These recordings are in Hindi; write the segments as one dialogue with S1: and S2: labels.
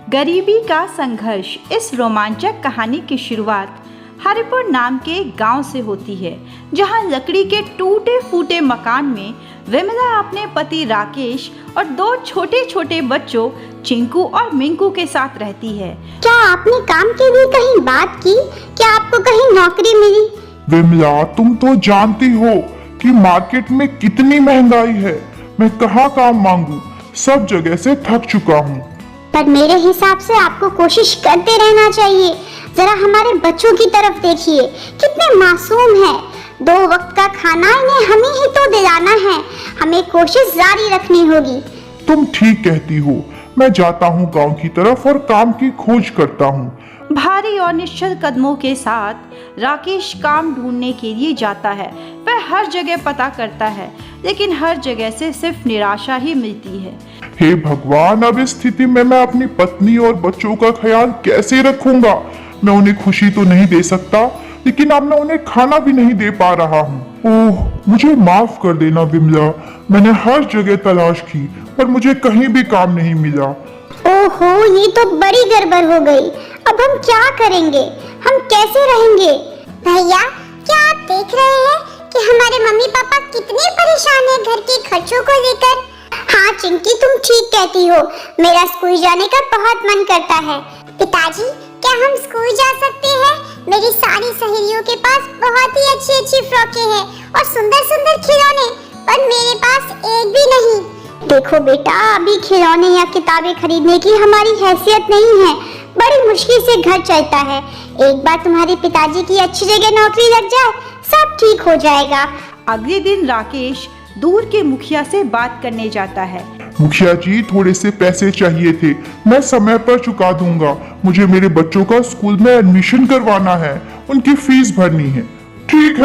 S1: गरीबी का संघर्ष। इस रोमांचक कहानी की शुरुआत हरिपुर नाम के गांव से होती है, जहां लकड़ी के टूटे फूटे मकान में विमला अपने पति राकेश और दो छोटे छोटे बच्चों चिंकू और मिंकू के साथ रहती है।
S2: क्या आपने काम के लिए कहीं बात की? क्या आपको कहीं नौकरी मिली?
S3: विमला, तुम तो जानती हो कि मार्केट में कितनी महंगाई है। मैं कहाँ काम मांगू, सब जगह से थक चुका हूँ।
S2: पर मेरे हिसाब से आपको कोशिश करते रहना चाहिए। जरा हमारे बच्चों की तरफ देखिए, कितने मासूम हैं। 2 वक्त का खाना इन्हें हमें ही तो दिलाना है। हमें कोशिश जारी रखनी होगी।
S3: तुम ठीक कहती हो। मैं जाता हूँ गांव की तरफ और काम की खोज करता हूँ।
S1: भारी और निश्चल कदमों के साथ राकेश काम ढूंढने के लिए जाता है। वह हर जगह पता करता है, लेकिन हर जगह से सिर्फ निराशा ही मिलती है।
S3: हे भगवान, अब इस स्थिति में मैं अपनी पत्नी और बच्चों का ख्याल कैसे रखूंगा? मैं उन्हें खुशी तो नहीं दे सकता, लेकिन अब मैं उन्हें खाना भी नहीं दे पा रहा हूँ। ओह, मुझे माफ कर देना विमला। मैंने हर जगह तलाश की, पर मुझे कहीं भी काम नहीं मिला।
S2: ओहो, ये तो बड़ी गड़बड़ हो गई। अब हम क्या करेंगे? हम कैसे रहेंगे? भैया, क्या आप देख रहे हैं कि हमारे मम्मी पापा कितने परेशान हैं घर के खर्चों को लेकर? हाँ चिंकी, तुम ठीक कहती हो। मेरा स्कूल जाने का बहुत मन करता है। पिताजी, क्या हम स्कूल जा सकते हैं? मेरी सारी सहेलियों के पास बहुत ही अच्छी अच्छी फ्रॉकें हैं और सुंदर सुंदर खिलौने, पर मेरे पास एक भी नहीं। देखो बेटा, अभी खिलौने या किताबें खरीदने की हमारी हैसियत नहीं है। बड़ी मुश्किल से घर चलता है। एक बार तुम्हारे पिताजी की अच्छी जगह नौकरी लग जाए, सब ठीक हो जाएगा।
S1: अगले दिन राकेश दूर के मुखिया से बात करने जाता है।
S3: मुखिया जी, थोड़े से पैसे चाहिए थे। मैं समय पर चुका दूंगा। मुझे मेरे बच्चों का स्कूल में एडमिशन करवाना है, उनकी फीस भरनी है। ठीक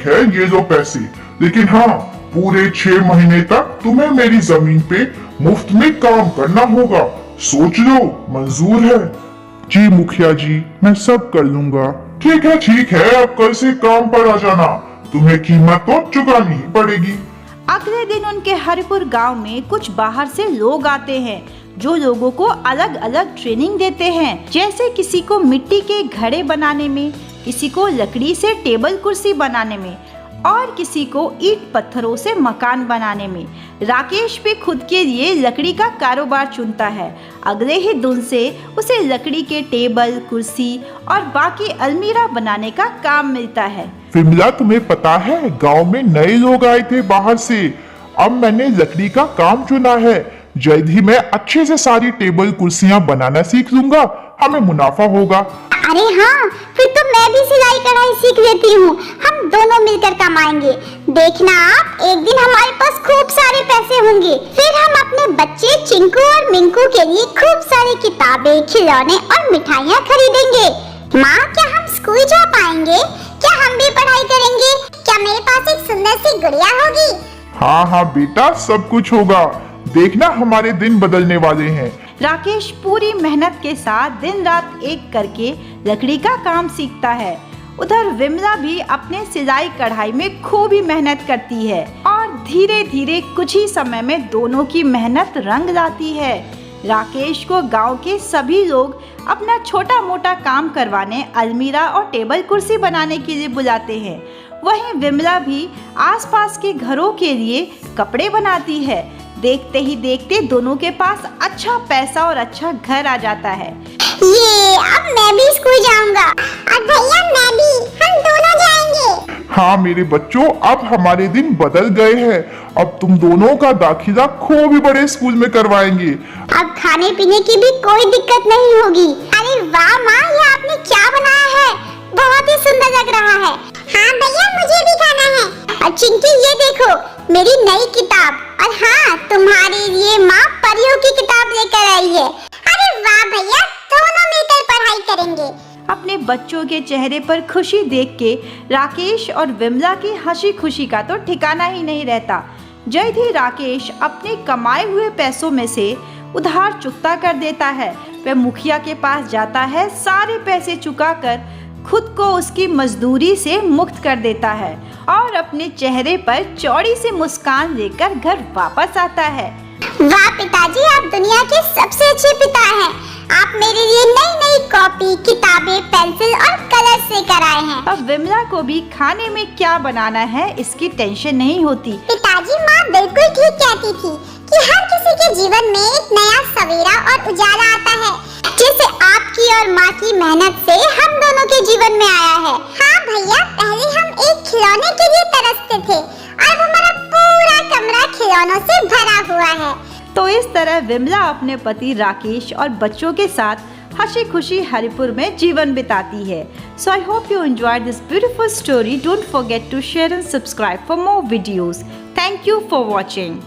S3: है, ये लो पैसे। लेकिन हाँ, पूरे 6 महीने तक तुम्हें मेरी जमीन पे मुफ्त में काम करना होगा। सोच लो, मंजूर है? जी मुखिया जी, मैं सब कर लूंगा। ठीक है, अब कल से काम पर आ जाना। तुम्हें कीमत तो चुकानी ही पड़ेगी।
S1: अगले दिन उनके हरिपुर गांव में कुछ बाहर से लोग आते हैं, जो लोगों को अलग अलग ट्रेनिंग देते हैं। जैसे किसी को मिट्टी के घड़े बनाने में, किसी को लकड़ी से टेबल कुर्सी बनाने में और किसी को ईंट पत्थरों से मकान बनाने में। राकेश भी खुद के लिए लकड़ी का कारोबार चुनता है। अगले ही दिन से उसे लकड़ी के टेबल, कुर्सी और बाकी अलमीरा बनाने का काम मिलता है।
S3: विमला, तुम्हें पता है, गांव में नए लोग आए थे बाहर से। अब मैंने लकड़ी का काम चुना है। जल्द ही मैं अच्छे से सारी टेबल कुर्सियां बनाना सीख लूंगा। हमें मुनाफा होगा।
S2: अरे हाँ, फिर तो मैं भी सिलाई कढ़ाई सीख लेती हूँ। हम दोनों मिलकर कमाएंगे। देखना आप, एक दिन हमारे पास खूब सारे पैसे होंगे। फिर हम अपने बच्चे चिंकू और मिंकू के लिए खूब सारी किताबें, खिलौने और मिठाइयाँ खरीदेंगे। माँ, क्या हम स्कूल जा पाएंगे? क्या हम भी पढ़ाई करेंगे? क्या मेरे पास एक सुंदर सी गुड़िया होगी?
S3: हाँ बेटा, सब कुछ होगा। देखना, हमारे दिन बदलने वाले हैं।
S1: राकेश पूरी मेहनत के साथ दिन रात एक करके लकड़ी का काम सीखता है। उधर विमला भी अपने सिलाई कढ़ाई में खूब ही मेहनत करती है और धीरे धीरे कुछ ही समय में दोनों की मेहनत रंग लाती है। राकेश को गांव के सभी लोग अपना छोटा मोटा काम करवाने, अलमीरा और टेबल कुर्सी बनाने के लिए बुलाते हैं। वहीं विमला भी आसपास के घरों के लिए कपड़े बनाती है। देखते ही देखते दोनों के पास अच्छा पैसा और अच्छा घर आ जाता है।
S2: ये, अब मैं भी स्कूल जाऊंगा। और भैया, मैं भी। हम दोनों जाएंगे।
S3: हाँ मेरे बच्चों, अब हमारे दिन बदल गए हैं। अब तुम दोनों का दाखिला खूब ही बड़े स्कूल में करवाएंगे।
S2: अब खाने पीने की भी कोई दिक्कत नहीं होगी। अरे वाह माँ, ये आपने क्या बनाया है? बहुत ही सुंदर लग रहा है। हाँ भैया, मुझे भी खाना है। और चिंकी, ये देखो मेरी नई किताब। और हाँ, तुम्हारे लिए माँ परियों की किताब लेकर आई है। अरे वाह भैया, दोनों मिलकर पढ़ाई करेंगे।
S1: अपने बच्चों के चेहरे पर खुशी देख के राकेश और विमला की हंसी खुशी का तो ठिकाना ही नहीं रहता। जल्द ही राकेश अपने कमाए हुए पैसों में से उधार चुकता कर देता है। वह मुखिया के पास जाता है, सारे पैसे चुकाकर खुद को उसकी मजदूरी से मुक्त कर देता है और अपने चेहरे पर चौड़ी सी मुस्कान लेकर घर वापस आता है।
S2: वाह पिताजी, आप दुनिया के सबसे अच्छे पिता हैं। आप मेरे लिए नई नई कॉपी, किताबें, पेंसिल और कलर्स लेकर आए हैं।
S1: अब विमला को भी खाने में क्या बनाना है इसकी टेंशन नहीं होती।
S2: पिताजी, माँ बिल्कुल ठीक कहती थी कि हर किसी के जीवन में एक नया सवेरा और उजाला आता है, जैसे आपकी और माँ की मेहनत से हम दोनों के जीवन में आया है। हाँ भैया, पहले हम एक खिलौने के लिए तरसते थे, अब हमारा पूरा कमरा खिलौनों से भरा हुआ है।
S1: तो इस तरह विमला अपने पति राकेश और बच्चों के साथ हंसी खुशी हरिपुर में जीवन बिताती है। So I hope you enjoyed this beautiful story. Don't forget to share and subscribe for more videos. Thank you for watching.